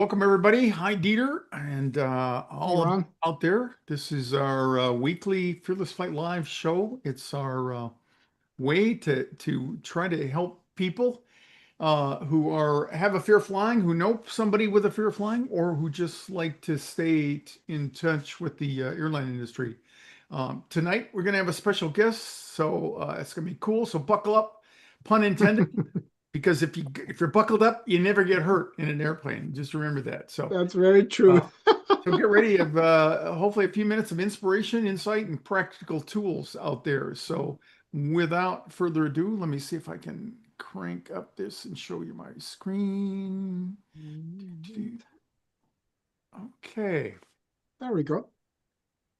Welcome, everybody. Hi, Dieter, and Hey, all of you Ron. out there. This is our weekly Fearless Flight Live show. It's our way to try to help people who are have a fear of flying, who know somebody with a fear of flying, or who just like to stay in touch with the airline industry. Tonight, we're going to have a special guest, so it's going to be cool. So buckle up, pun intended, because if you're buckled up, you never get hurt in an airplane. Just remember that. So. That's very true. Uh, so get ready of hopefully a few minutes of inspiration, insight, and practical tools out there. So without further ado, let me see if I can crank up this and show you my screen. Okay. There we go.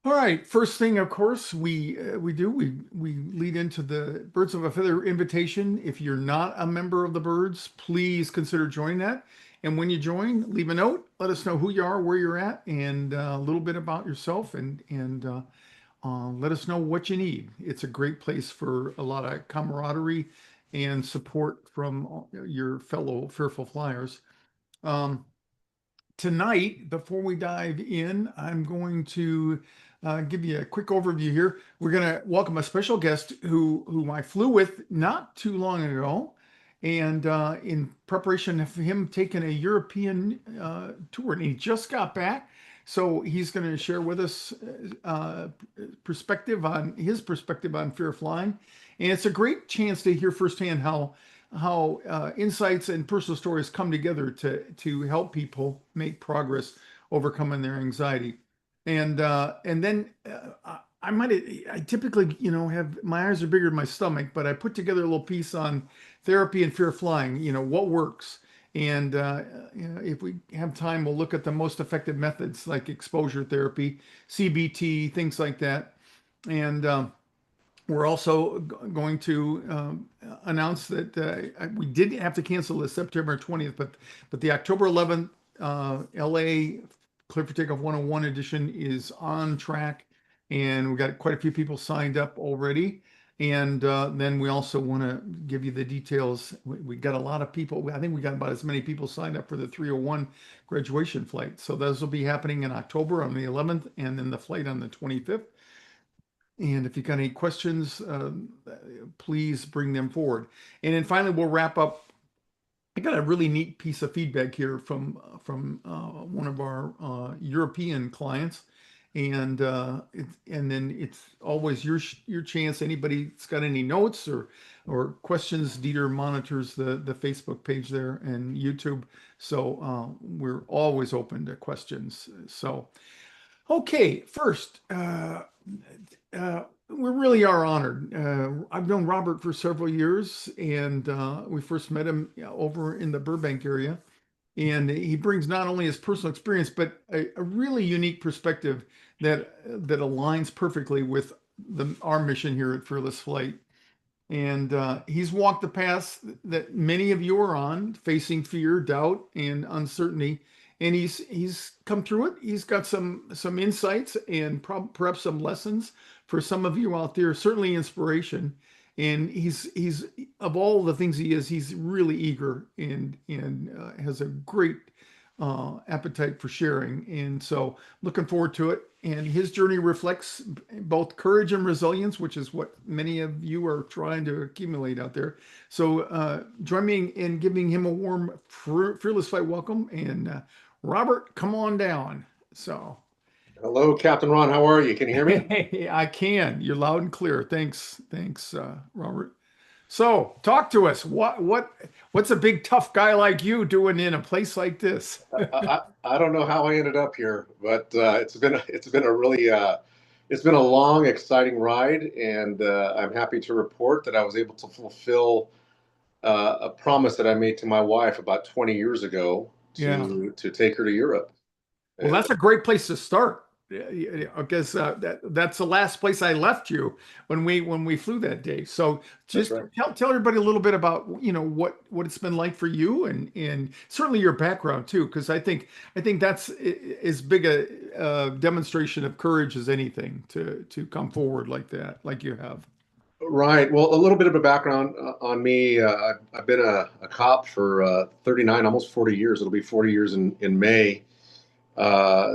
All right. First thing, of course, we lead into the Birds of a Feather invitation. If you're not a member of the Birds, please consider joining that. And when you join, leave a note. Let us know who you are, where you're at, and a little bit about yourself, and let us know what you need. It's a great place for a lot of camaraderie and support from your fellow fearful flyers. Um, Tonight, before we dive in, I'm going to give you a quick overview here. We're going to welcome a special guest whom I flew with not too long ago, and in preparation of him taking a European tour, and he just got back. So he's going to share with us his perspective on fear of flying, and it's a great chance to hear firsthand how insights and personal stories come together to help people make progress overcoming their anxiety. And then I typically have my eyes are bigger than my stomach, but I put together a little piece on therapy and fear of flying. What works. And if we have time, we'll look at the most effective methods like exposure therapy, CBT, things like that. And we're also going to announce that we did have to cancel the September 20th, but the October 11th LA Clear for Takeoff 101 edition is on track, and we got quite a few people signed up already. And then we also want to give you the details. We got a lot of people. I think we got about as many people signed up for the 301 graduation flight. So those will be happening in October on the 11th, and then the flight on the 25th. And if you got any questions, please bring them forward. And then finally, we'll wrap up. I got a really neat piece of feedback here from one of our European clients, and and then it's always your chance. Anybody that's got any notes or questions, Dieter monitors the Facebook page there and YouTube, so we're always open to questions. So. Okay, first, we really are honored. I've known Robert for several years, and we first met him over in the Burbank area. And he brings not only his personal experience, but a really unique perspective that aligns perfectly with our mission here at Fearless Flight. And he's walked the paths that many of you are on, facing fear, doubt, and uncertainty. And he's come through it. He's got some insights and perhaps some lessons for some of you out there. Certainly inspiration. And he's of all the things he is, he's really eager and has a great appetite for sharing. And so looking forward to it. And his journey reflects both courage and resilience, which is what many of you are trying to accumulate out there. So join me in giving him a warm Fearless Flight welcome. And Robert, come on down. So Hello, Captain Ron. How are you? Can you hear me? hey, I can. You're loud and clear. Thanks, Robert. So talk to us. What's a big tough guy like you doing in a place like this? I don't know how I ended up here, but it's been a really it's been a long, exciting ride, and I'm happy to report that I was able to fulfill a promise that I made to my wife about 20 years ago Yeah. to take her to Europe. Well, And that's a great place to start. Because that's the last place I left you when we flew that day. So that's just right. tell everybody a little bit about what it's been like for you and certainly your background too, because I think that's as big a demonstration of courage as anything to come forward like that, like you have. Right. Well, a little bit of a background on me. I've been a cop for 39, almost 40 years. It'll be 40 years in May. Uh,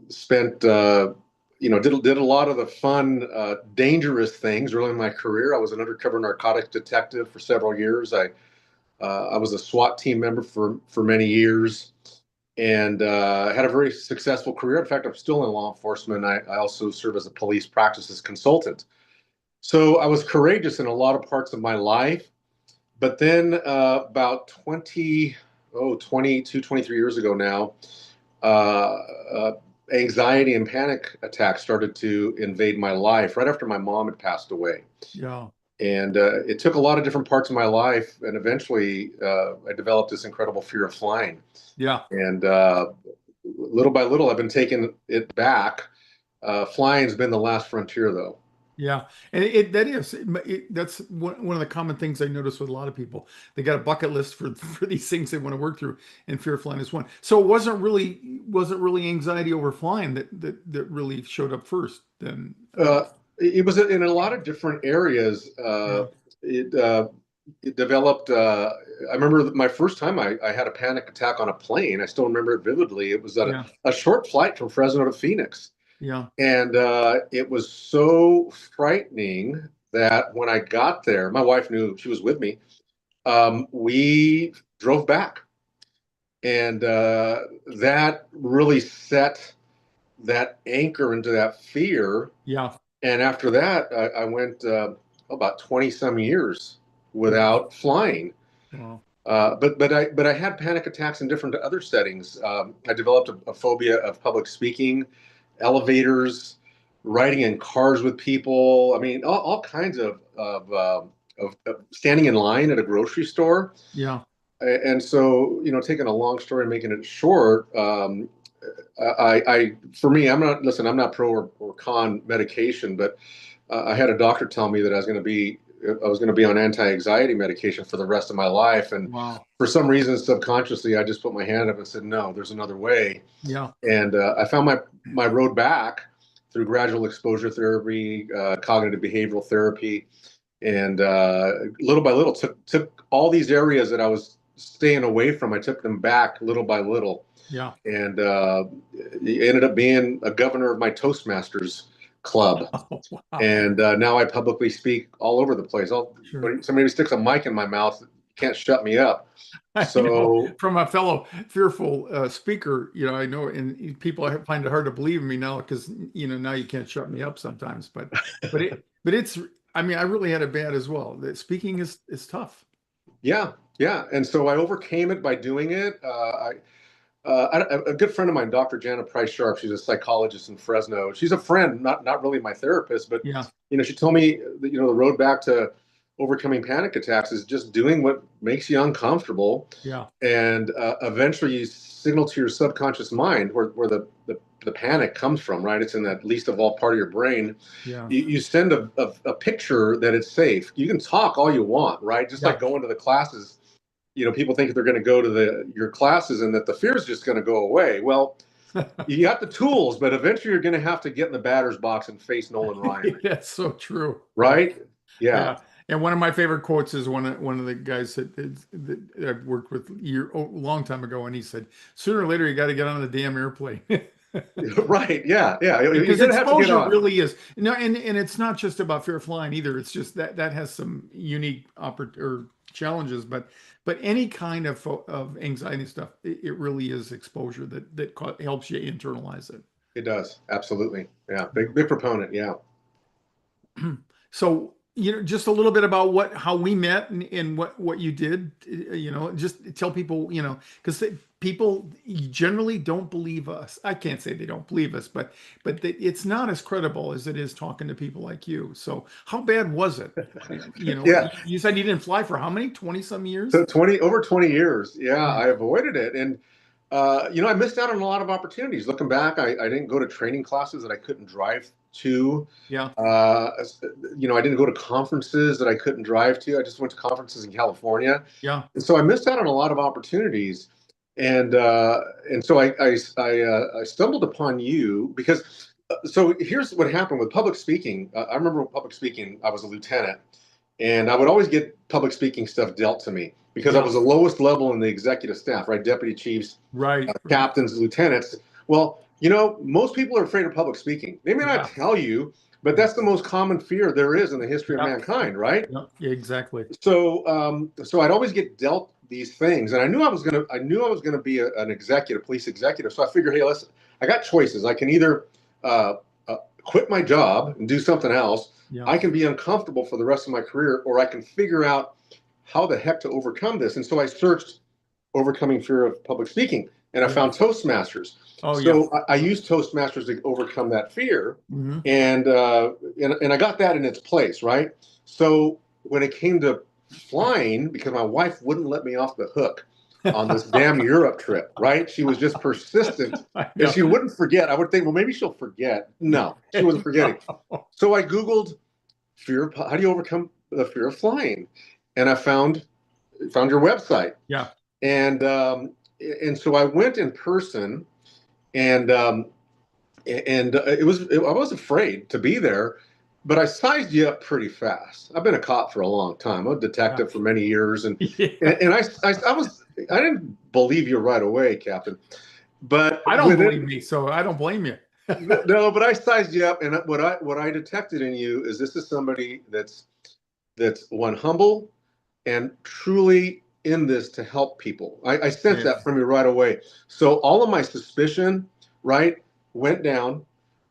spent, did a lot of the fun, dangerous things early in my career. I was an undercover narcotics detective for several years. I was a SWAT team member for many years, and had a very successful career. In fact, I'm still in law enforcement. I also serve as a police practices consultant. So I was courageous in a lot of parts of my life. But then about 22, 23 years ago now, uh, uh, anxiety and panic attacks started to invade my life right after my mom had passed away. Yeah. And it took a lot of different parts of my life. And eventually I developed this incredible fear of flying. Yeah. And little by little, I've been taking it back. Flying's been the last frontier, though. Yeah, and that's one of the common things I notice with a lot of people. They got a bucket list for these things they want to work through, and fear of flying is one. So it wasn't really anxiety over flying that really showed up first. Then Uh, it was in a lot of different areas. yeah, It it developed. I remember my first time I had a panic attack on a plane. I still remember it vividly. It was at yeah, a short flight from Fresno to Phoenix, yeah. and it was so frightening that when I got there, my wife knew, she was with me. We drove back, and that really set that anchor into that fear. Yeah. And after that, I went about 20 some years Wow. without flying. Wow. But I had panic attacks in different other settings. I developed a phobia of public speaking, elevators, riding in cars with people. I mean, all kinds of standing in line at a grocery store. Yeah. And so, taking a long story and making it short, for me, I'm not pro or con medication, but I had a doctor tell me that I was going to be on anti-anxiety medication for the rest of my life. And Wow. for some reason, subconsciously, I just put my hand up and said, no, there's another way. Yeah. And I found my road back through gradual exposure therapy, cognitive behavioral therapy, and little by little took all these areas that I was staying away from. I took them back little by little, Yeah. and ended up being a governor of my Toastmasters club. Oh, wow. And now I publicly speak all over the place. Sure. Somebody sticks a mic in my mouth, can't shut me up. I know So from a fellow fearful speaker, I know, and people find it hard to believe in me now because now you can't shut me up sometimes. But I mean, I really had it bad as well. That speaking is tough. yeah, yeah. And so I overcame it by doing it. A good friend of mine, Dr. Jana Price Sharp, she's a psychologist in Fresno. She's a friend, not really my therapist, but Yeah. she told me that the road back to overcoming panic attacks is just doing what makes you uncomfortable, Yeah. and eventually you signal to your subconscious mind where the panic comes from. Right, it's in that least evolved part of your brain. Yeah. You send a picture that it's safe. You can talk all you want, right? Just like going to the classes. People think they're going to go to your classes and that the fear is just going to go away. Well, you got the tools, but eventually you're going to have to get in the batter's box and face Nolan Ryan. That's so true. Right? Yeah. Yeah. And one of my favorite quotes is one of the guys that I've worked with a long time ago, and he said, "Sooner or later, you got to get on the damn airplane." Right. Yeah. Yeah. You're Because going to have to get exposure on. really is and it's not just about fear of flying either. It's just that has some unique or challenges, but any kind of anxiety stuff, it really is exposure that helps you internalize it. It does. Absolutely. Yeah. Big proponent. Yeah. So, just a little bit about how we met and what you did, just tell people, because people generally don't believe us. I can't say they don't believe us, but it's not as credible as it is talking to people like you. So how bad was it? Yeah. You said you didn't fly for how many, 20 some years? So over 20 years. Yeah. I avoided it. And, I missed out on a lot of opportunities. Looking back, I didn't go to training classes that I couldn't drive to. Yeah. I didn't go to conferences that I couldn't drive to. I just went to conferences in California. Yeah. And so I missed out on a lot of opportunities. And so I stumbled upon you because So here's what happened with public speaking. I remember with public speaking, I was a lieutenant, and I would always get public speaking stuff dealt to me because I was the lowest level in the executive staff, right? Deputy chiefs, Right. captains, lieutenants. Well, most people are afraid of public speaking. They may not tell you, but that's the most common fear there is in the history of mankind, right? Yeah, exactly. So, so I'd always get dealt these things, and I knew I was gonna be an executive, police executive. So I figured, hey, I got choices. I can either quit my job and do something else. Yeah. I can be uncomfortable for the rest of my career, or I can figure out how the heck to overcome this. And so I searched overcoming fear of public speaking, and I found Toastmasters. I used Toastmasters to overcome that fear, and I got that in its place, right? So when it came to flying, because my wife wouldn't let me off the hook on this damn Europe trip, right? She was just persistent, and she wouldn't forget. I would think, well, maybe she'll forget. No, she wasn't forgetting. So I Googled how do you overcome the fear of flying? And I found your website. Yeah. And so I went in person, and I was afraid to be there, but I sized you up pretty fast. I've been a cop for a long time. I'm a detective for many years, and I didn't believe you right away, Captain. But I don't believe me, so I don't blame you. No, but I sized you up, and what I detected in you is this is somebody that's one, humble, and truly in this to help people. I sensed that from you right away. So all of my suspicion, right, went down.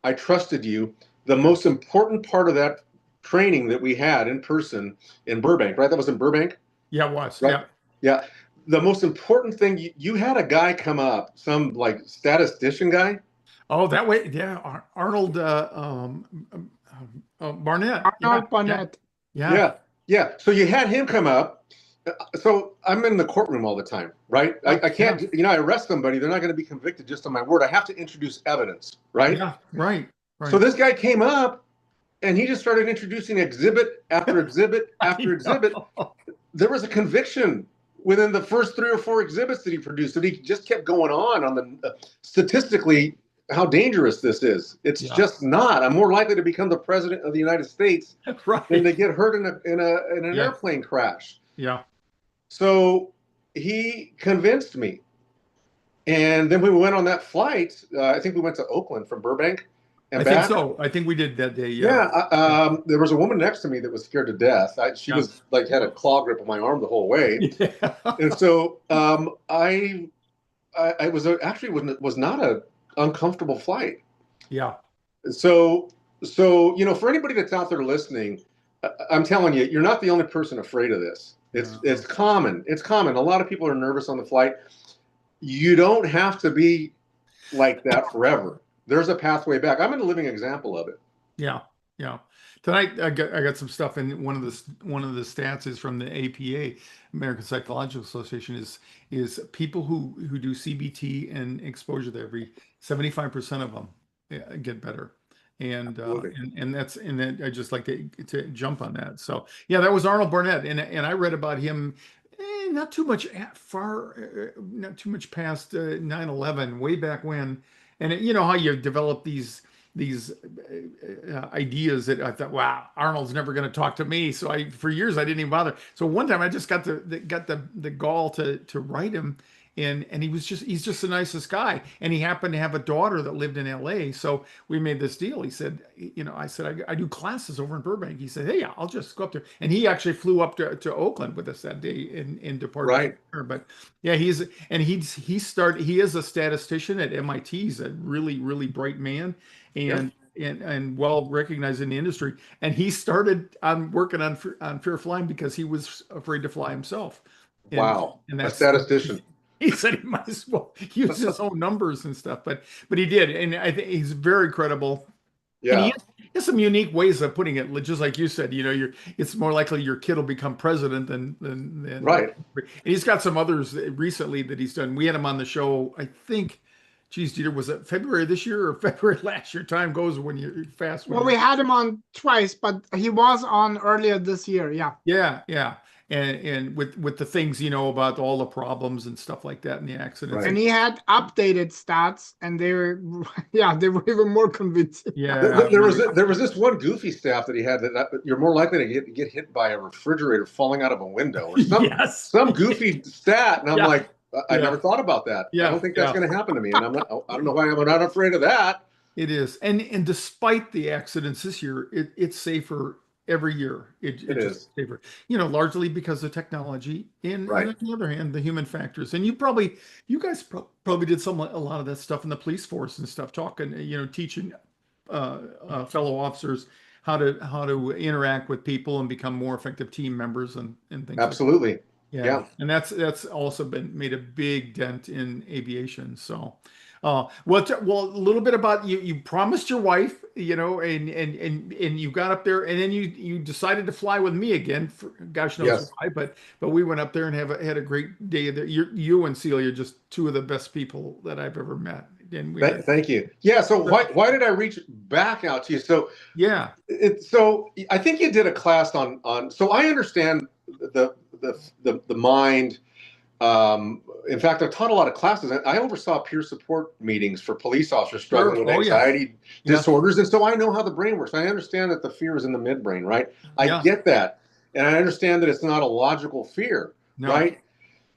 I trusted you. The most important part of that training that we had in person in Burbank, right? That was in Burbank? Yeah, it was. Right? Yeah. The most important thing, you had a guy come up, some like statistician guy. Oh, that way. Yeah. Arnold Barnett. Arnold Barnett. Yeah. So you had him come up. So I'm in the courtroom all the time, right? I can't, I arrest somebody, they're not going to be convicted just on my word. I have to introduce evidence, right? Yeah, right. So this guy came up, and he just started introducing exhibit after exhibit after exhibit. There was a conviction within the first 3 or 4 exhibits that he produced, and he just kept going on the statistically how dangerous this is. It's just not. I'm more likely to become the president of the United States than to get hurt in an airplane crash. Yeah. So he convinced me, and then we went on that flight. I think we went to Oakland from Burbank. And I think so. I think we did that day. Yeah. There was a woman next to me that was scared to death. She was like had a claw grip on my arm the whole way. Yeah. And so I was not a uncomfortable flight. Yeah. So for anybody that's out there listening, I'm telling you, you're not the only person afraid of this. It's common. It's common. A lot of people are nervous on the flight. You don't have to be like that forever. There's a pathway back. I'm a living example of it. Yeah. Tonight I got some stuff, and one of the stats is from the APA, American Psychological Association, is people who do CBT and exposure therapy, 75% of them get better. And that I just like to jump on that. So yeah, that was Arnold Barnett, and I read about him not too much past 9/11, way back when. And you know how you develop these ideas that I thought, wow, Arnold's never going to talk to me. So for years I didn't even bother. So one time I just got the gall to write him, and he's just the nicest guy. And he happened to have a daughter that lived in LA. So we made this deal. He said, I said, I do classes over in Burbank. He said, hey, I'll just go up there. And he actually flew up to Oakland with us that day and departed. Right. But yeah, he is a statistician at MIT. He's a really, really bright man, and well recognized in the industry. And he started working on fear flying because he was afraid to fly himself. And that's a statistician. He said he might as well use his own numbers and stuff, but he did, and I think he's very credible. Yeah, and he has some unique ways of putting it. Just like you said, it's more likely your kid will become president than right. And he's got some others recently that he's done. We had him on the show, I think. Geez, Dieter, was it February this year or February last year? Time goes when you're fast. Well, we had him on twice, but he was on earlier this year. Yeah. Yeah. and with the things, about all the problems and stuff like that and the accidents. And Right. he had updated stats, and they were, yeah, they were even more convincing. Yeah. There was this one goofy staff that he had that you're more likely to get hit by a refrigerator falling out of a window or Yes. some goofy stat, and I'm Yeah. like, I Yeah. never thought about that. I Yeah. don't think that's Yeah. going to happen to me, and I don't know why I'm not afraid of that. It is. And despite the accidents this year, it's safer every year. It It just is. safer, largely because of technology and Right. on the other hand, the human factors. And you guys probably did a lot of that stuff in the police force and stuff, talking, teaching fellow officers how to interact with people and become more effective team members and things like that. Absolutely. Yeah. Yeah. And that's also made a big dent in aviation. So, well, a little bit about you. You promised your wife, and you got up there, and then you decided to fly with me again. For, gosh knows Yes. why, but we went up there and had a great day there. You and Celia are just two of the best people that I've ever met. And Thank you. Yeah. So why did I reach back out to you? So yeah, so I think you did a class on. So I understand the mind. In fact, I've taught a lot of classes. I oversaw peer support meetings for police officers struggling with anxiety disorders, and so I know how the brain works. I understand that the fear is in the midbrain, right? I get that, and I understand that it's not a logical fear, right?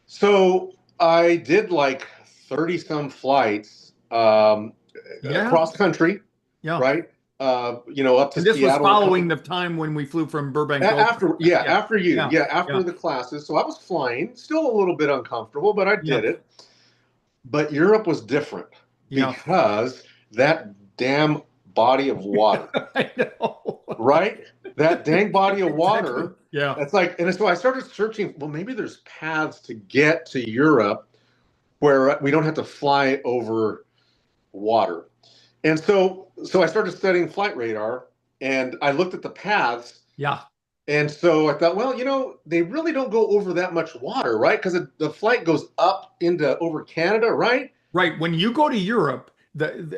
So I did like 30 some flights across country, right? Up to and this Seattle. was following the time when we flew from Burbank. After the classes. So I was flying, still a little bit uncomfortable, but I did it. But Europe was different because that damn body of water. I know. Right? That dang body of water. Exactly. Yeah. That's like, and so I started searching, well, maybe there's paths to get to Europe where we don't have to fly over water. And so I started studying flight radar, and I looked at the paths. Yeah. And so I thought, well, they really don't go over that much water, right? Because the flight goes up over Canada, right? Right. When you go to Europe,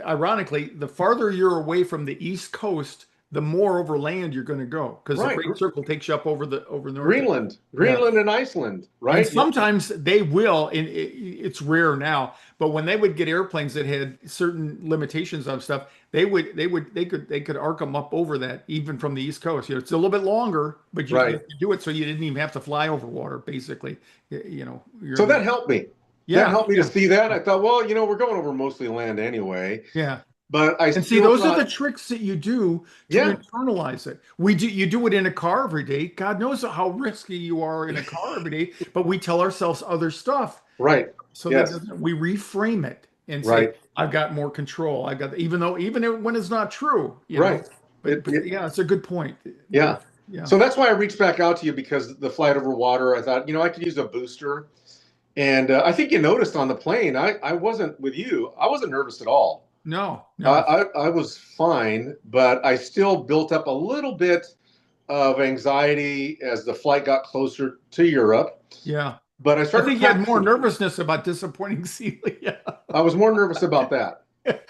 ironically, the farther you're away from the East Coast, the more over land you're going to go, because the Great Circle takes you up over North Greenland and Iceland, right? And sometimes they will, and it's rare now, but when they would get airplanes that had certain limitations on stuff, they could arc them up over that, even from the East Coast. It's a little bit longer, but you could do it so you didn't even have to fly over water, basically. So that helped me. That helped me to see that. I thought, well, we're going over mostly land anyway. Yeah. But those are the tricks that you do to internalize it. You do it in a car every day. God knows how risky you are in a car every day, but we tell ourselves other stuff. Right. So we reframe it and say, I've got more control. Even when it's not true. Right. But it's a good point. Yeah. Yeah. So that's why I reached back out to you, because the flight over water, I thought, I could use a booster. And I think you noticed on the plane, I wasn't with you. I wasn't nervous at all. No. I was fine, but I still built up a little bit of anxiety as the flight got closer to Europe. Yeah. But I think you had more nervousness about disappointing Celia. I was more nervous about that.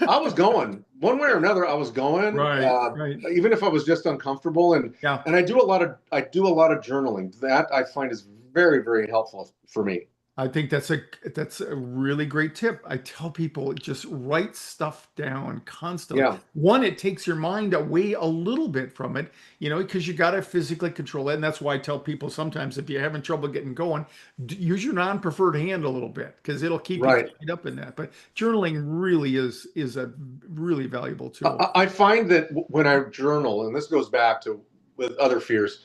I was going one way or another. I was going, right. Even if I was just uncomfortable, and I do a lot of journaling. That I find is very, very helpful for me. I think that's a really great tip. I tell people, just write stuff down constantly. Yeah. One, it takes your mind away a little bit from it, because you got to physically control it. And that's why I tell people sometimes, if you're having trouble getting going, use your non-preferred hand a little bit, because it'll keep you tied up in that. But journaling really is a really valuable tool. I find that when I journal, and this goes back to with other fears,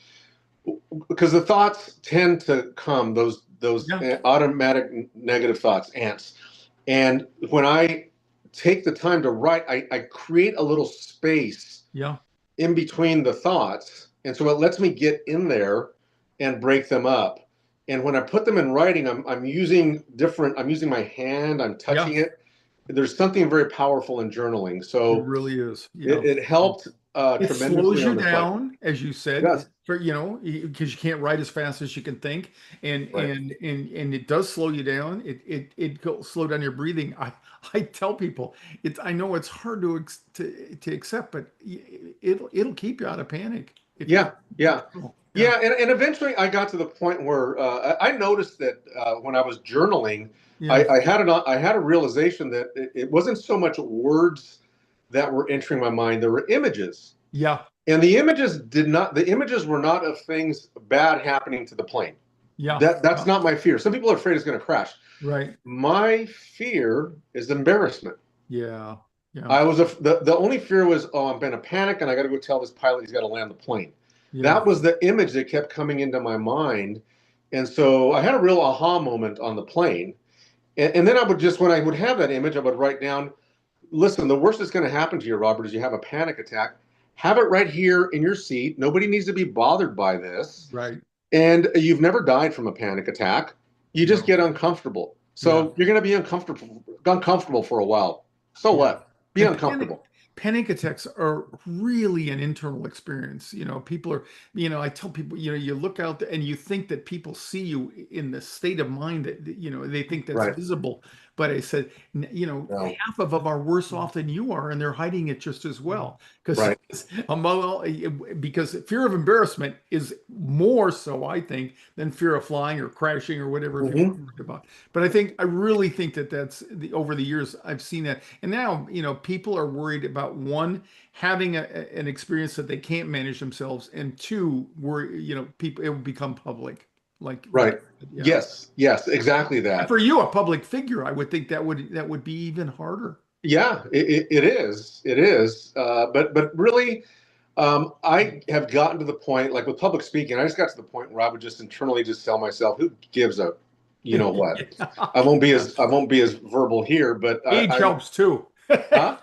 because the thoughts tend to come, those automatic negative thoughts, ants. And when I take the time to write, I create a little space in between the thoughts. And so it lets me get in there and break them up. And when I put them in writing, I'm using my hand, I'm touching it. There's something very powerful in journaling. So it really is. It helped it tremendously. Slows you down, as you said, because you can't write as fast as you can think, and it does slow you down. It slow down your breathing. I tell people, I know it's hard to accept, but it'll keep you out of panic. Yeah, and eventually I got to the point where I noticed that when I was journaling, Yeah. I had a realization that it wasn't so much words that were entering my mind; there were images, Yeah. and the images were not of things bad happening to the plane. Yeah. That's not my fear. Some people are afraid it's going to crash. Right. My fear is embarrassment. Yeah. Yeah. I was the only fear was, oh, I'm going to panic and I got to go tell this pilot he's got to land the plane. Yeah. That was the image that kept coming into my mind. And so I had a real aha moment on the plane. And then I would just, when I would have that image, I would write down, listen, the worst that's going to happen to you, Robert, is you have a panic attack. Have it right here in your seat. Nobody needs to be bothered by this. Right. And you've never died from a panic attack. You just No. get uncomfortable. So you're going to be uncomfortable for a while. So what? Be And uncomfortable. Panic attacks are really an internal experience. People are, I tell people, you look out there and you think that people see you in the state of mind that, they think that's Right. visible. But I said, No. half of them are worse off than you are, and they're hiding it just as well. Right. Because fear of embarrassment is more so, I think, than fear of flying or crashing or whatever people are worried about. But I really think that over the years, I've seen that. And now, people are worried about, one, having an experience that they can't manage themselves, and two, people, it will become public. Right. Yeah. Yes, exactly And that. for you, a public figure, I would think that would be even harder. Yeah, it is. It is. But really, I have gotten to the point, like with public speaking, I just got to the point where I would just internally just tell myself, who gives a, you know what? I won't be as verbal here, but Age helps too. Huh?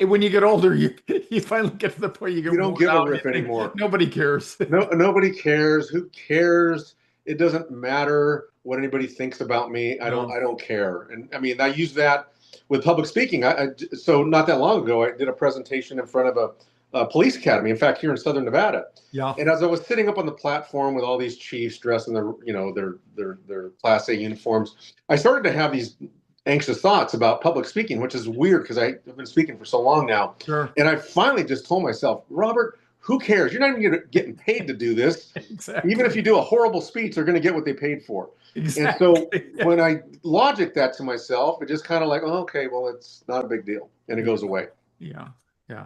When you get older, you finally get to the point you don't give a rip anymore. Nobody cares. Nobody cares. Who cares? It doesn't matter what anybody thinks about me. I don't care. And I mean, I use that with public speaking. So not that long ago, I did a presentation in front of a police academy. In fact, here in Southern Nevada. Yeah. And as I was sitting up on the platform with all these chiefs dressed in their Class A uniforms, I started to have these anxious thoughts about public speaking, which is weird because I've been speaking for so long now. Sure. And I finally just told myself, Robert, who cares? You're not even getting paid to do this. Exactly. Even if you do a horrible speech, they're going to get what they paid for. Exactly. And so when I logic that to myself, it just kind of like, oh, okay, well, it's not a big deal. And it goes away. Yeah. Yeah.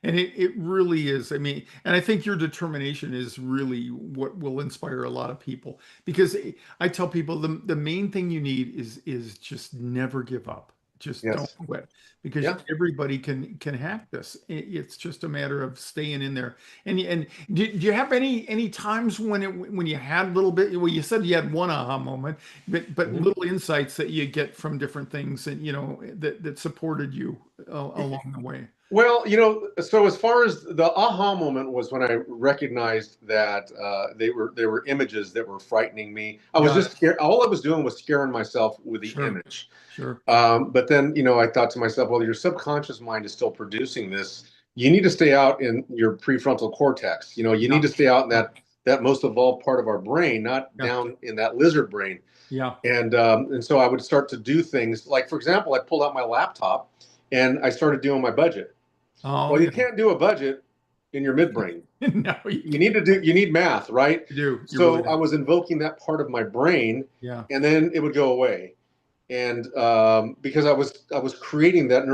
And it really is. I mean, and I think your determination is really what will inspire a lot of people, because I tell people the main thing you need is just never give up. Just don't quit, because everybody can hack this. It's just a matter of staying in there. And do you have any times when you had a little bit? Well, you said you had one aha moment, but little insights that you get from different things, and that supported you along the way. Well, so as far as the aha moment was when I recognized that they were images that were frightening me. I was just scared. All I was doing was scaring myself with the image. Sure. But then, I thought to myself, well, your subconscious mind is still producing this. You need to stay out in your prefrontal cortex. You need to stay out in that most evolved part of our brain, not down in that lizard brain. Yeah. And so I would start to do things like, for example, I pulled out my laptop and I started doing my budget. Oh, well, you can't do a budget in your midbrain. No, you need math, right? You do. So really I was invoking that part of my brain, and then it would go away. And because I was creating that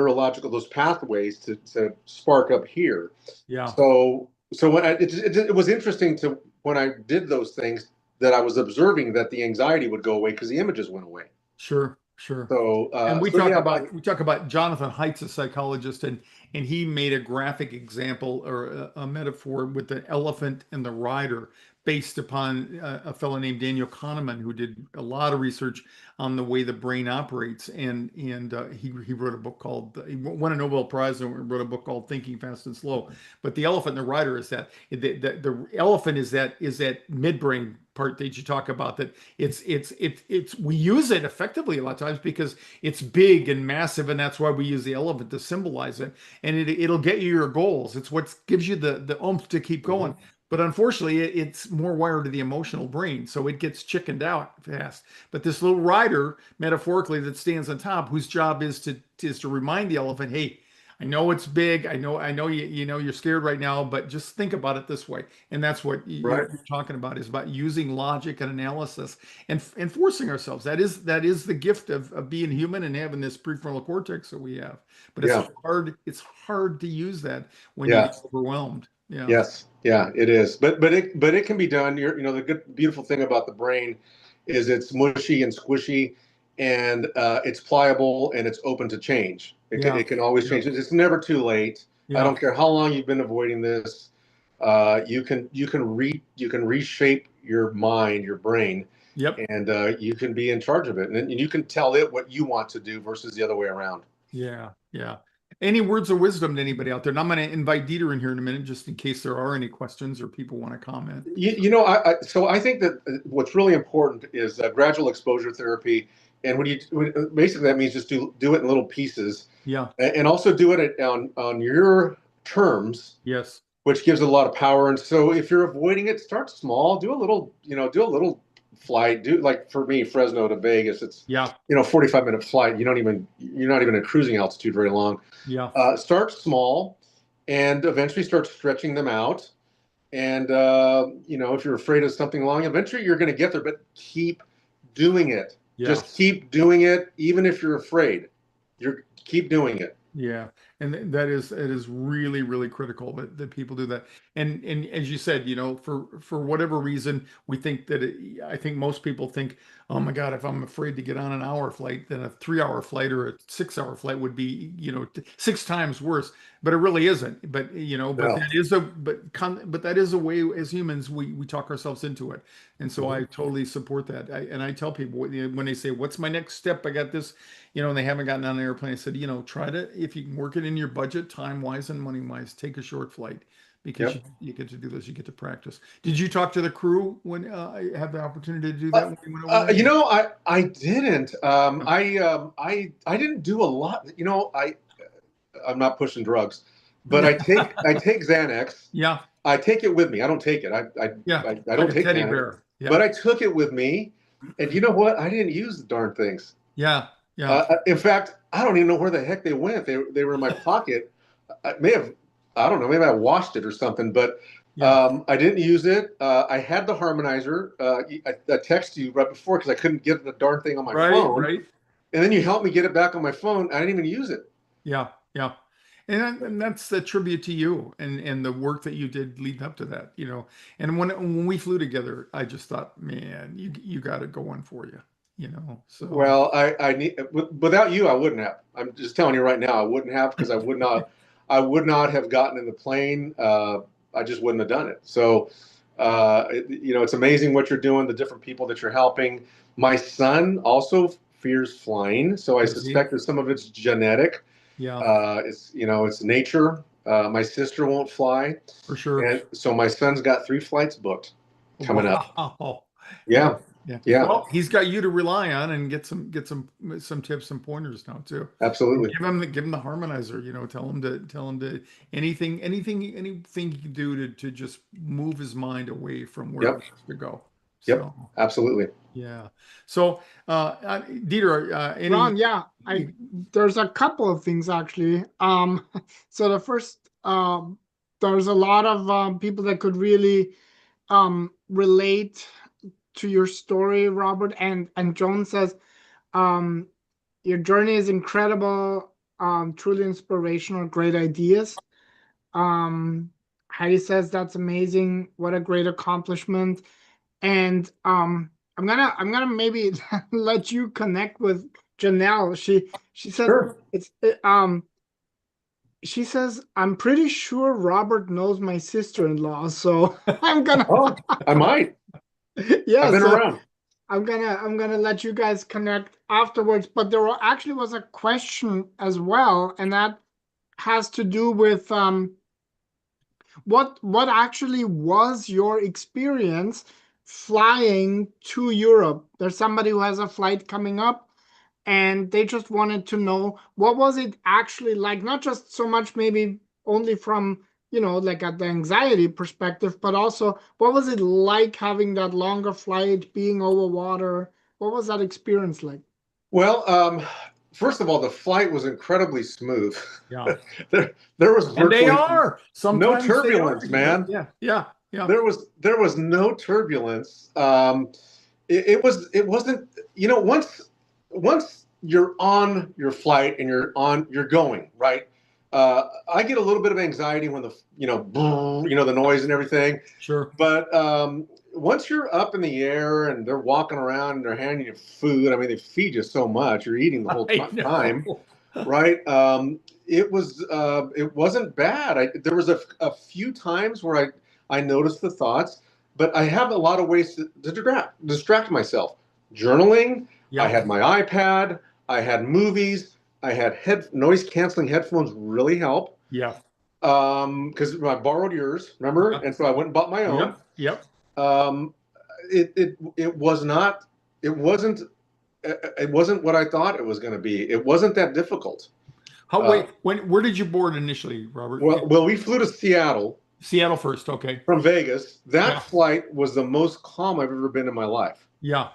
those pathways to spark up here. Yeah. So when it was interesting when I did those things, that I was observing that the anxiety would go away because the images went away. Sure. Sure. So and we talk about Jonathan Haidt's a psychologist, and he made a graphic example or a metaphor with the elephant and the rider, based upon a fellow named Daniel Kahneman, who did a lot of research on the way the brain operates, and he wrote a book called, he won a Nobel Prize and wrote a book called Thinking Fast and Slow. But the elephant and the rider is that the elephant is that midbrain part that you talk about, that it's we use it effectively a lot of times because it's big and massive, and that's why we use the elephant to symbolize it, and it'll get you your goals. It's what gives you the oomph to keep going. But unfortunately, it's more wired to the emotional brain, so it gets chickened out fast. But this little rider, metaphorically, that stands on top, whose job is to remind the elephant, hey, I know it's big. I know you know you're scared right now, but just think about it this way. And that's what Right. you're talking about, is about using logic and analysis and forcing ourselves. That is the gift of being human and having this prefrontal cortex that we have. But Yeah. it's hard to use that when you Yeah. get overwhelmed. Yeah. Yes. Yeah, it is. But it can be done. The good beautiful thing about the brain is it's mushy and squishy, and it's pliable and it's open to change. Yeah. It can always Yeah. change. It's never too late. I Yeah. don't care how long you've been avoiding this. You can reshape your mind, your brain, Yep. and you can be in charge of it, and you can tell it what you want to do versus the other way around. Yeah, yeah. Any words of wisdom to anybody out there? And I'm going to invite Dieter in here in a minute, just in case there are any questions or people want to comment. So I think that what's really important is gradual exposure therapy, and basically that means just do it in little pieces, Yeah. and also do it on your terms, Yes. which gives it a lot of power. And so if you're avoiding it, start small. Do a little flight. Do, like, for me, Fresno to Vegas, it's Yeah. 45-minute flight. You're not even at cruising altitude very long. Yeah. Start small, and eventually start stretching them out. And if you're afraid of something long, eventually you're going to get there. But keep doing it. Yeah. Just keep doing it, even if you're afraid. Keep doing it. Yeah, and it is really, really critical that people do that. And as you said, for whatever reason, we think that I think most people think, oh my God, if I'm afraid to get on an hour flight, then a 3 hour flight or a 6 hour flight would be, 6 times worse. But it really isn't. But No. that is a way, as humans, we talk ourselves into it. And so I Mhm. totally support that. I tell people when they say, "What's my next step?" I got this, and they haven't gotten on an airplane. I said, try to, if you can work it in your budget, time wise and money wise, take a short flight, because Yep. you get to do this, you get to practice. Did you talk to the crew when I had the opportunity to do that when you went over there? I didn't. I didn't do a lot. I'm not pushing drugs, but I take Xanax. Yeah, I take it with me. I don't take it. yeah, I like don't a take teddy Xanax, bear. Yeah, but I took it with me. And you know what? I didn't use the darn things. yeah, yeah. In fact, I don't even know where the heck they went. They were in my pocket. I don't know, maybe I washed it or something, but Yeah. I didn't use it. I had the harmonizer. I texted you right before because I couldn't get the darn thing on my Right, phone. right. And then you helped me get it back on my phone. I didn't even use it. Yeah, yeah. And that's a tribute to you and the work that you did leading up to that. And when we flew together, I just thought, man, you got it going for you. So Well, I need, without you, I wouldn't have. I'm just telling you right now, I wouldn't have, because I would not have gotten in the plane. I just wouldn't have done it. So, it's amazing what you're doing, the different people that you're helping. My son also fears flying, so I Does he? suspect that some of it's genetic. Yeah, It's nature. My sister won't fly, for sure. and so my son's got 3 flights booked coming up. Wow. Yeah, Yeah. yeah, Well, he's got you to rely on and get some tips and pointers now too. absolutely. Give him the harmonizer, tell him to anything you can do to just move his mind away from where Yep, it has to go. yep, So absolutely. yeah. So Dieter, Ron, yeah, there's a couple of things actually. So the first, there's a lot of people that could really relate to your story, Robert. And Joan says, your journey is incredible, truly inspirational, great ideas. Heidi says that's amazing. What a great accomplishment. And I'm gonna maybe let you connect with Janelle. She says Sure. she says, I'm pretty sure Robert knows my sister-in-law, so I'm gonna Oh, I might. yeah, I've been so around. I'm gonna let you guys connect afterwards. But actually was a question as well, and that has to do with what actually was your experience flying to Europe? There's somebody who has a flight coming up, and they just wanted to know what was it actually like, not just so much maybe only from, like at the anxiety perspective, but also what was it like having that longer flight, being over water? What was that experience like? Well, first of all, the flight was incredibly smooth. Yeah. There was And they virtually are. no Sometimes they are. turbulence, man. Yeah. Yeah. Yeah. There was no turbulence. It wasn't, you know, once you're on your flight and you're going, right? I get a little bit of anxiety when the, the noise and everything. Sure. But once you're up in the air and they're walking around and they're handing you food, I mean, they feed you so much, you're eating the whole time, right? It wasn't bad. There was a few times where I noticed the thoughts, but I have a lot of ways to distract myself. Journaling. Yeah. I had my iPad. I had movies. I had noise canceling headphones really help. Yeah. Because I borrowed yours, remember? Yeah. And so I went and bought my own. Yep. It wasn't what I thought it was going to be. It wasn't that difficult. Where did you board initially, Robert? Well, we flew to Seattle. Seattle first, okay. From Vegas. That flight was the most calm I've ever been in my life. Yeah.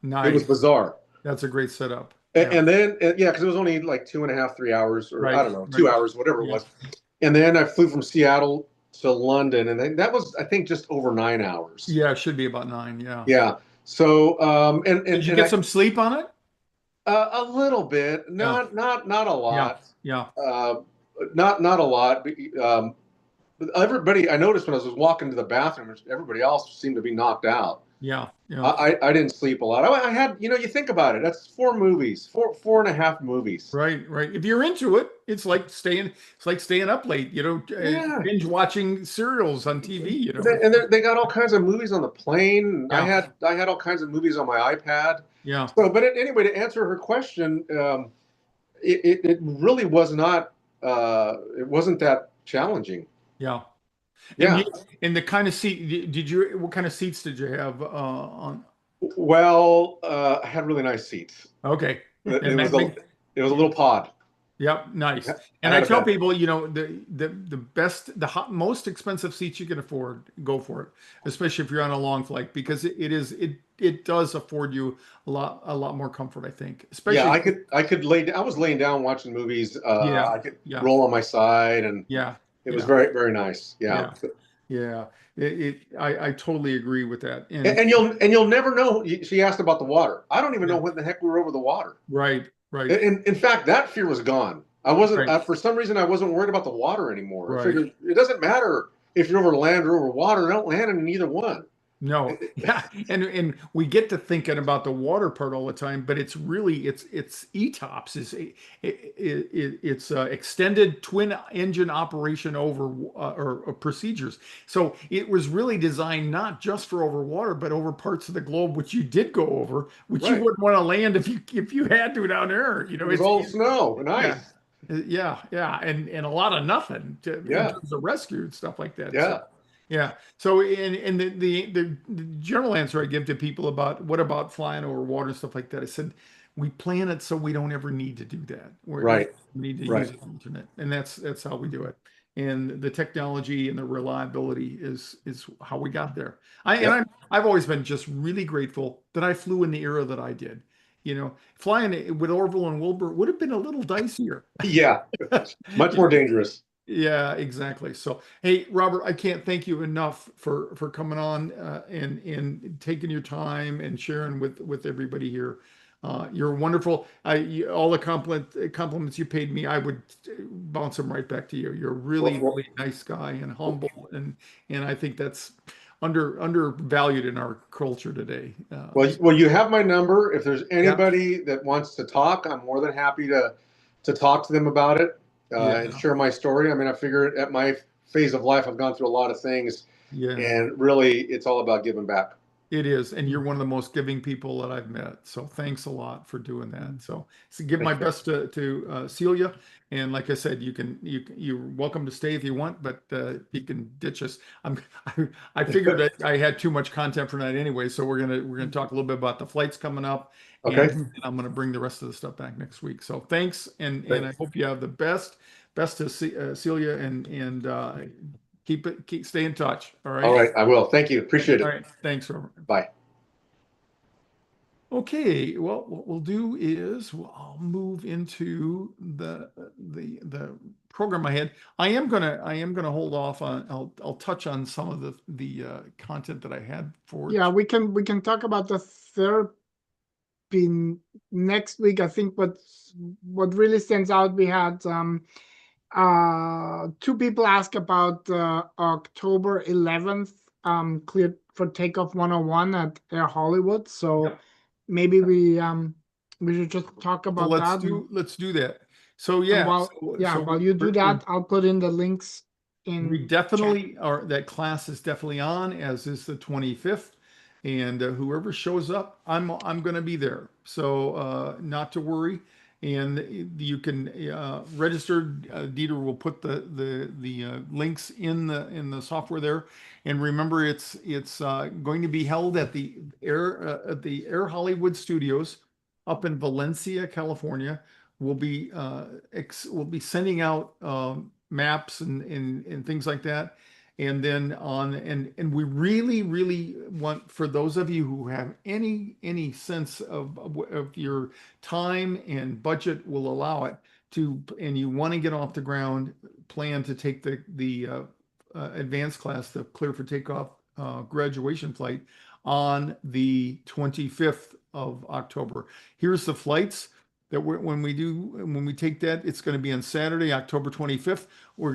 Nice. It was bizarre. That's a great setup. And then, because it was only like 2.5, 3 hours, or I don't know, 2 hours, whatever it was. And then I flew from Seattle to London, and then that was, I think, just over 9 hours. Yeah, it should be about 9. Yeah. Yeah. So, did you get some sleep on it? A little bit, not a lot. Yeah. Not a lot. Everybody, I noticed when I was walking to the bathroom, everybody else seemed to be knocked out. Yeah. I didn't sleep a lot. I had, you think about it. That's 4 movies, four and a half movies. Right. If you're into it, it's like staying up late. Binge watching serials on TV. And they got all kinds of movies on the plane. Yeah. I had all kinds of movies on my iPad. Yeah. So, but anyway, to answer her question, it really was not. It wasn't that challenging. Yeah. Yeah. And the kind of seat, what kind of seats did you have on? Well, I had really nice seats. Okay. It was a little pod. Yep. Nice. And I tell people, the best, most expensive seats you can afford, go for it, especially if you're on a long flight, because it does afford you a lot more comfort, I think. Especially I could I was laying down watching movies. I could roll on my side, and it was very, very nice. Yeah. I totally agree with that. And you'll never know. She asked about the water. I don't even know when the heck we were over the water. Right. In fact, that fear was gone. I wasn't for some reason I wasn't worried about the water anymore. Right. I figured it doesn't matter if you're over land or over water. Don't land in either one. No. Yeah. And we get to thinking about the water part all the time, but it's really it's ETOPS it's extended twin engine operation over or procedures. So it was really designed not just for over water, but over parts of the globe which you did go over, which you wouldn't want to land if you had to down there. It was all snow and ice. Yeah. And a lot of nothing in terms of rescue and stuff like that. Yeah. Yeah. So, in the general answer I give to people about what about flying over water and stuff like that, I said we plan it so we don't ever need to do that. We need to use the internet, and that's how we do it. And the technology and the reliability is how we got there. I've always been just really grateful that I flew in the era that I did. Flying with Orville and Wilbur would have been a little dicier. Yeah, much more dangerous. Yeah, exactly. So, hey, Robert, I can't thank you enough for coming on and taking your time and sharing with everybody here. You're wonderful. All the compliments you paid me, I would bounce them right back to you. You're really nice guy and humble, and I think that's undervalued in our culture today. Well, you have my number. If there's anybody that wants to talk, I'm more than happy to talk to them about it. And share my story. I mean, I figure at my phase of life, I've gone through a lot of things, and really, it's all about giving back. It is, and you're one of the most giving people that I've met. So thanks a lot for doing that. So give my best to Celia, and like I said, you're welcome to stay if you want, but you can ditch us. I figured that I had too much content for tonight anyway, so we're gonna talk a little bit about the flights coming up. Okay. And I'm gonna bring the rest of the stuff back next week. So thanks, and I hope you have the best to Celia, and stay in touch. All right. All right, I will. Thank you. Appreciate it. All right. Thanks, Robert. Bye. Okay, well, what we'll do is I'll move into the program I had. I am gonna hold off on. I'll touch on some of the content that I had for. Yeah, we can talk about the therapy next week. I think what really stands out, we had two people ask about October 11th cleared for takeoff 101 at Air Hollywood. So Yep. maybe we should just talk So about that. let's do that. So And yeah, while you do that, I'll put in the links in we chat. definitely are. That class is definitely on, as is the 25th. And whoever shows up, I'm going to be there. So not to worry. And you can register. Dieter will put the links in the software there. And remember, it's going to be held at the Air Hollywood Studios up in Valencia, California. We'll be sending out maps and things like that. And then and we really want, for those of you who have any sense of your time and budget will allow it to, and you want to get off the ground, plan to take the advanced class, the Clear for Takeoff graduation flight on the 25th of October. Here's the flights that when we take that, it's going to be on Saturday, October 25th. I'm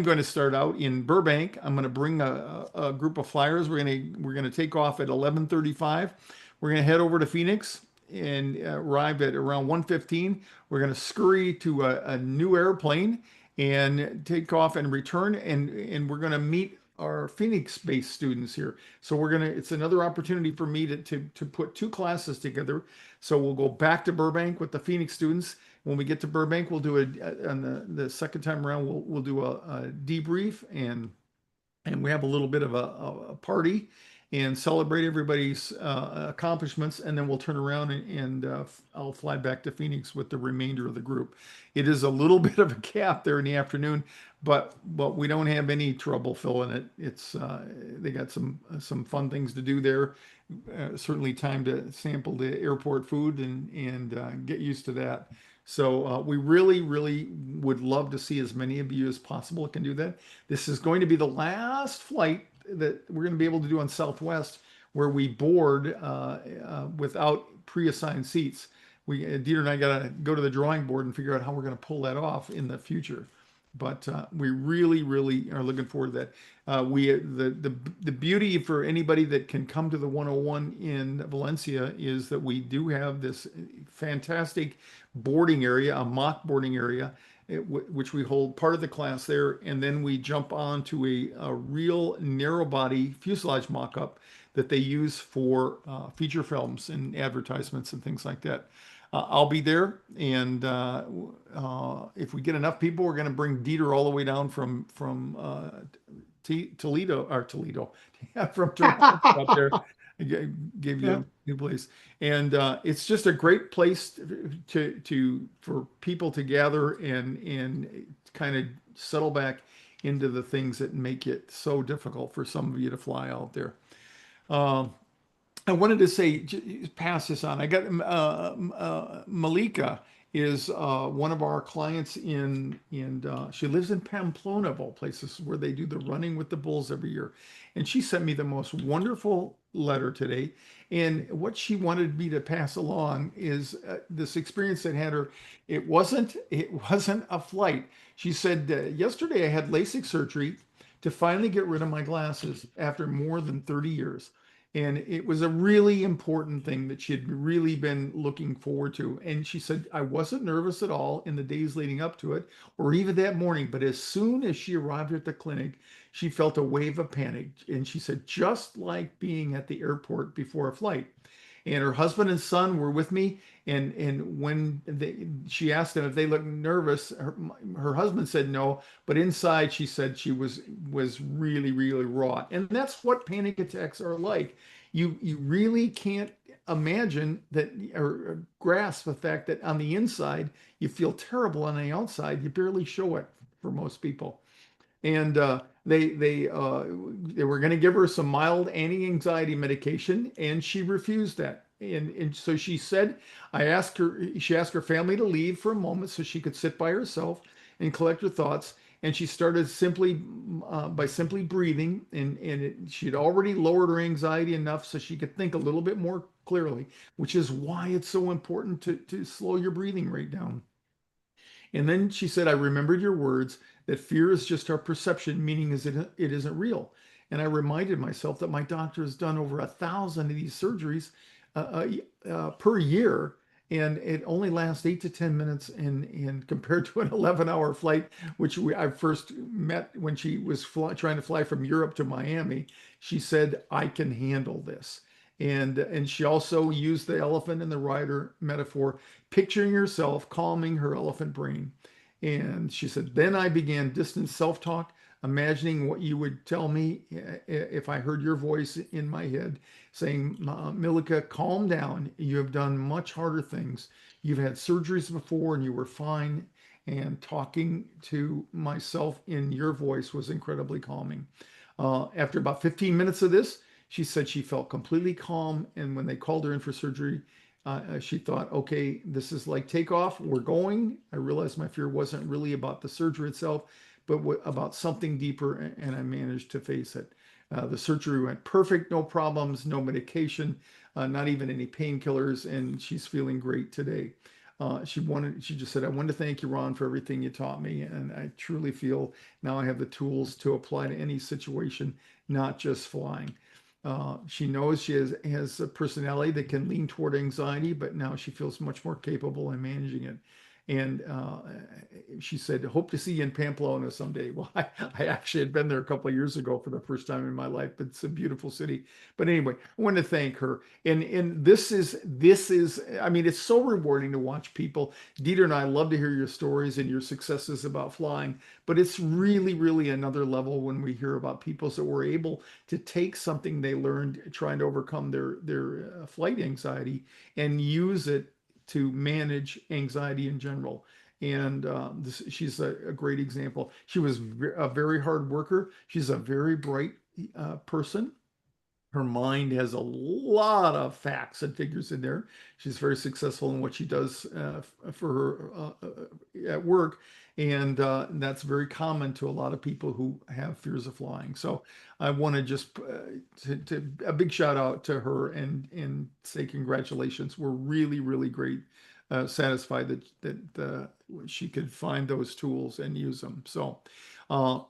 going to start out in Burbank. I'm going to bring a group of flyers. We're going to take off at 11:35. We're going to head over to Phoenix and arrive at around 1:15. We're going to scurry to a new airplane and take off and return. And we're going to meet our Phoenix-based students here. So it's another opportunity for me to put two classes together. So we'll go back to Burbank with the Phoenix students. When we get to Burbank, we'll do on the second time around, we'll do a debrief and we have a little bit of a party and celebrate everybody's accomplishments, and then we'll turn around and I'll fly back to Phoenix with the remainder of the group. It is a little bit of a gap there in the afternoon, but we don't have any trouble filling it. It's they got some fun things to do there. Certainly time to sample the airport food and get used to that. So we really would love to see as many of you as possible can do that. This is going to be the last flight that we're going to be able to do on Southwest where we board without pre-assigned seats. Dieter and I got to go to the drawing board and figure out how we're going to pull that off in the future. But we really are looking forward to that. The beauty for anybody that can come to the 101 in Valencia is that we do have this fantastic boarding area, a mock boarding area, which we hold part of the class there, and then we jump on to a real narrow body fuselage mock-up that they use for feature films and advertisements and things like that. I'll be there, and if we get enough people, we're going to bring Dieter all the way down from Toledo, yeah, from Toronto up there. I gave you a new place, and it's just a great place for people to gather and kind of settle back into the things that make it so difficult for some of you to fly out there. I wanted to say, pass this on. I got Malika is one of our clients she lives in Pamplona, of all places, where they do the running with the bulls every year. And she sent me the most wonderful letter today. And what she wanted me to pass along is this experience that had her. It wasn't a flight. She said, yesterday I had LASIK surgery to finally get rid of my glasses after more than 30 years. And it was a really important thing that she had really been looking forward to. And she said, I wasn't nervous at all in the days leading up to it, or even that morning. But as soon as she arrived at the clinic, she felt a wave of panic. And she said, just like being at the airport before a flight. And her husband and son were with me. And when she asked them if they looked nervous, her husband said no. But inside, she said she was really wrought. And that's what panic attacks are like. You really can't imagine that or grasp the fact that on the inside, you feel terrible. On the outside, you barely show it for most people. and they were going to give her some mild anti-anxiety medication, and she refused that. And so she said, she asked her family to leave for a moment so she could sit by herself and collect her thoughts. And she started by simply breathing, and she had already lowered her anxiety enough so she could think a little bit more clearly, which is why it's so important to slow your breathing rate down. And then she said, I remembered your words that fear is just our perception, meaning it isn't real. And I reminded myself that my doctor has done over 1,000 of these surgeries per year, and it only lasts 8 to 10 minutes. And compared to an 11-hour flight, which I first met when she was trying to fly from Europe to Miami, she said, I can handle this. And she also used the elephant and the rider metaphor, picturing herself calming her elephant brain. And she said, then I began distant self-talk, imagining what you would tell me if I heard your voice in my head saying, Milika, calm down. You have done much harder things. You've had surgeries before and you were fine. And talking to myself in your voice was incredibly calming. After about 15 minutes of this, she said she felt completely calm. And when they called her in for surgery, she thought, okay, this is like takeoff. We're going. I realized my fear wasn't really about the surgery itself, but about something deeper. And I managed to face it. The surgery went perfect, no problems, no medication, not even any painkillers. And she's feeling great today. She just said, I want to thank you, Ron, for everything you taught me. And I truly feel now I have the tools to apply to any situation, not just flying. She knows she has a personality that can lean toward anxiety, but now she feels much more capable in managing it. And she said, hope to see you in Pamplona someday. Well, I actually had been there a couple of years ago for the first time in my life, but it's a beautiful city. But anyway, I want to thank her. And this is, I mean, it's so rewarding to watch people. Dieter and I love to hear your stories and your successes about flying, but it's really, really another level when we hear about people that were able to take something they learned trying to overcome their flight anxiety and use it to manage anxiety in general. And she's a great example. She was a very hard worker. She's a very bright person. Her mind has a lot of facts and figures in there. She's very successful in what she does for her at work. And that's very common to a lot of people who have fears of flying. So I want to just a big shout out to her and say congratulations. We're really, really great, satisfied that she could find those tools and use them. So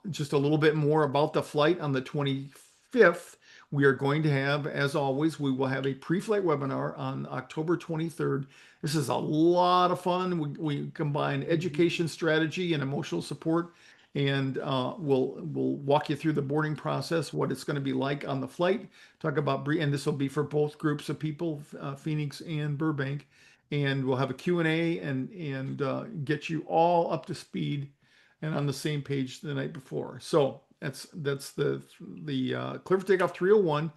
just a little bit more about the flight on the 25th. We are going to have, as always, we will have a pre-flight webinar on October 23rd. This is a lot of fun. We combine education strategy and emotional support, and we'll walk you through the boarding process, what it's going to be like on the flight, talk about, and this will be for both groups of people, Phoenix and Burbank, and we'll have a Q&A and get you all up to speed and on the same page the night before. So that's the Clear for Takeoff 301,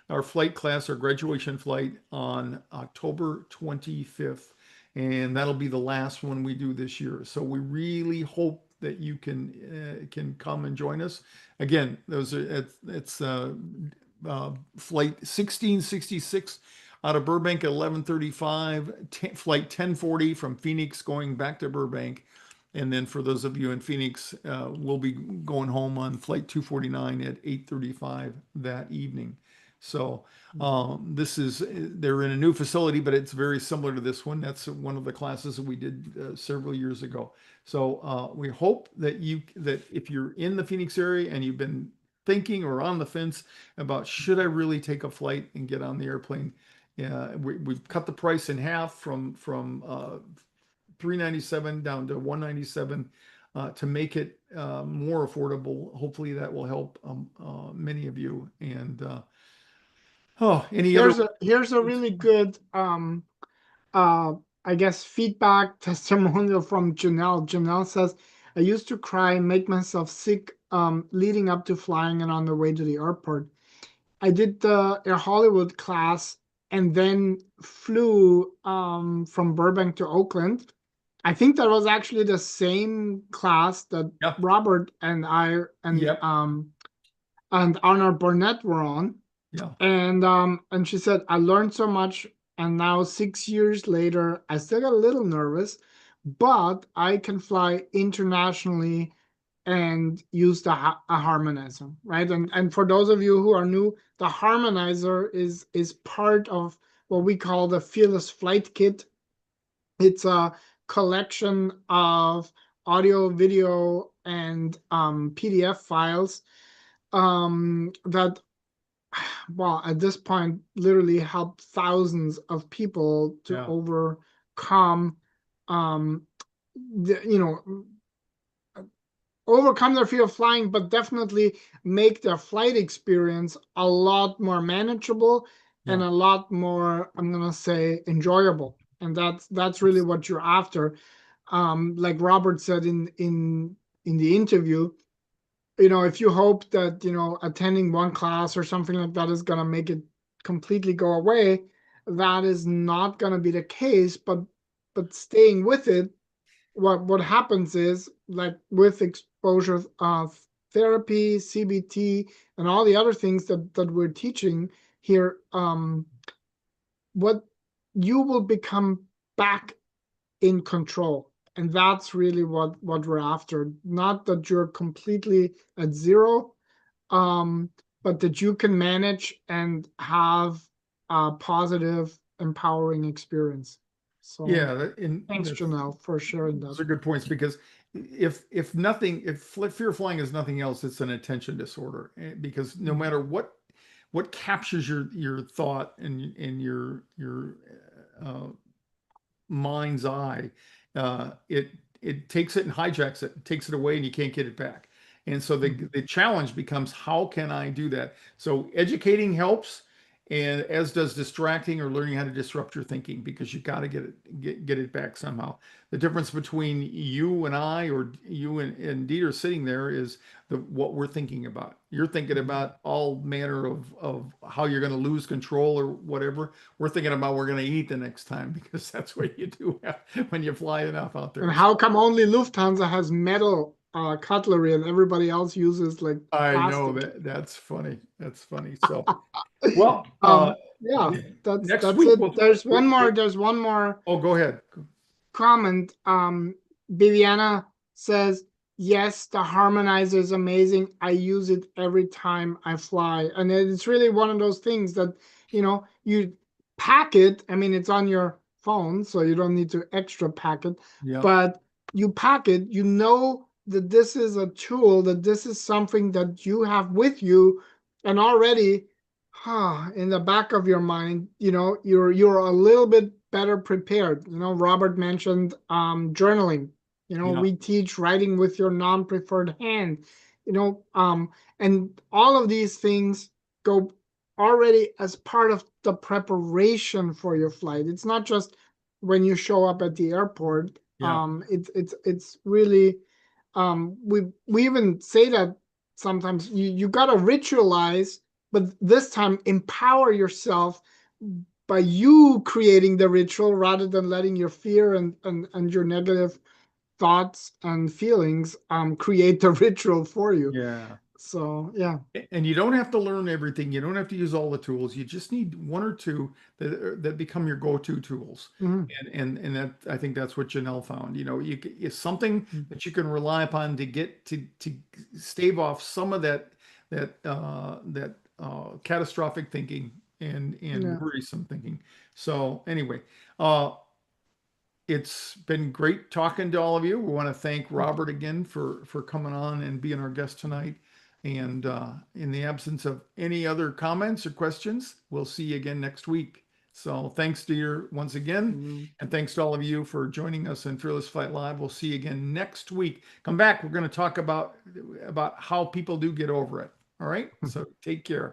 our flight class, our graduation flight on October 25th. And that'll be the last one we do this year. So we really hope that you can come and join us. Again, it's flight 1666 out of Burbank at 11:35, flight 1040 from Phoenix going back to Burbank. And then for those of you in Phoenix, we'll be going home on flight 249 at 8:35 that evening. So they're in a new facility, but it's very similar to this one. That's one of the classes that we did several years ago. So we hope that if you're in the Phoenix area and you've been thinking or on the fence about should I really take a flight and get on the airplane, we've cut the price in half from $397 down to $197 to make it more affordable. Hopefully that will help many of you. And here's a really good I guess feedback testimonial from Janelle. Janelle says, I used to cry and make myself sick leading up to flying and on the way to the airport. I did the Air Hollywood class and then flew from Burbank to Oakland. I think that was actually the same class that Yep. Robert and I Yep. and Arnold Burnett were on. Yeah. And she said, I learned so much, and now 6 years later, I still got a little nervous, but I can fly internationally and use a harmonizer, right? And for those of you who are new, the harmonizer is part of what we call the FearlessFlight kit. It's a collection of audio, video, and PDF files that, well, at this point, literally helped thousands of people to Yeah. overcome, overcome their fear of flying, but definitely make their flight experience a lot more manageable and Yeah. a lot more, I'm gonna say, enjoyable. And that's really what you're after. Like Robert said in the interview, if you hope that attending one class or something like that is gonna make it completely go away, that is not gonna be the case. But staying with it, what happens is, like with exposure therapy, CBT, and all the other things that we're teaching here, what you will become back in control. And that's really what we're after. Not that you're completely at zero, but that you can manage and have a positive, empowering experience. So Yeah. thanks, Janelle, for sharing Those that. are good points, because if nothing, if fear of flying is nothing else, it's an attention disorder. Because no matter what captures your thought and your uh, mind's eye, it takes it and hijacks it, takes it away, and you can't get it back. And so the challenge becomes, how can I do that? So educating helps, and as does distracting or learning how to disrupt your thinking, because you got to get it back somehow. The difference between you and I, or you and Dieter sitting there, is what we're thinking about. You're thinking about all manner of how you're going to lose control or whatever. We're thinking about we're going to eat the next time, because that's what you do when you fly enough out there. And how come only Lufthansa has metal cutlery and everybody else uses like I know plastic? that's funny. That's funny. So, well, Yeah, that's next that's week it. There's one more oh, go ahead. comment. Viviana says, yes, the harmonizer is amazing. I use it every time I fly. And it's really one of those things that, you pack it. I mean, it's on your phone, so you don't need to extra pack it. Yeah. But you pack it, that this is a tool, that this is something that you have with you, and already in the back of your mind, you're a little bit better prepared. Robert mentioned journaling. Yeah. We teach writing with your non-preferred hand. And all of these things go already as part of the preparation for your flight. It's not just when you show up at the airport. Yeah. It's really, we even say that sometimes you gotta ritualize, but this time empower yourself by you creating the ritual, rather than letting your fear and your negative thoughts and feelings create the ritual for you. Yeah. So yeah. And you don't have to learn everything. You don't have to use all the tools. You just need one or two that become your go-to tools. Mhm. And that, I think that's what Janelle found. It's something that you can rely upon to get to stave off some of that catastrophic thinking and Yeah. worrisome thinking. So anyway, it's been great talking to all of you. We want to thank Robert again for coming on and being our guest tonight. And in the absence of any other comments or questions, we'll see you again next week. So thanks to you once again. And thanks to all of you for joining us in Fearless Flight Live. We'll see you again next week. Come back. We're going to talk about how people do get over it. All right. So take care.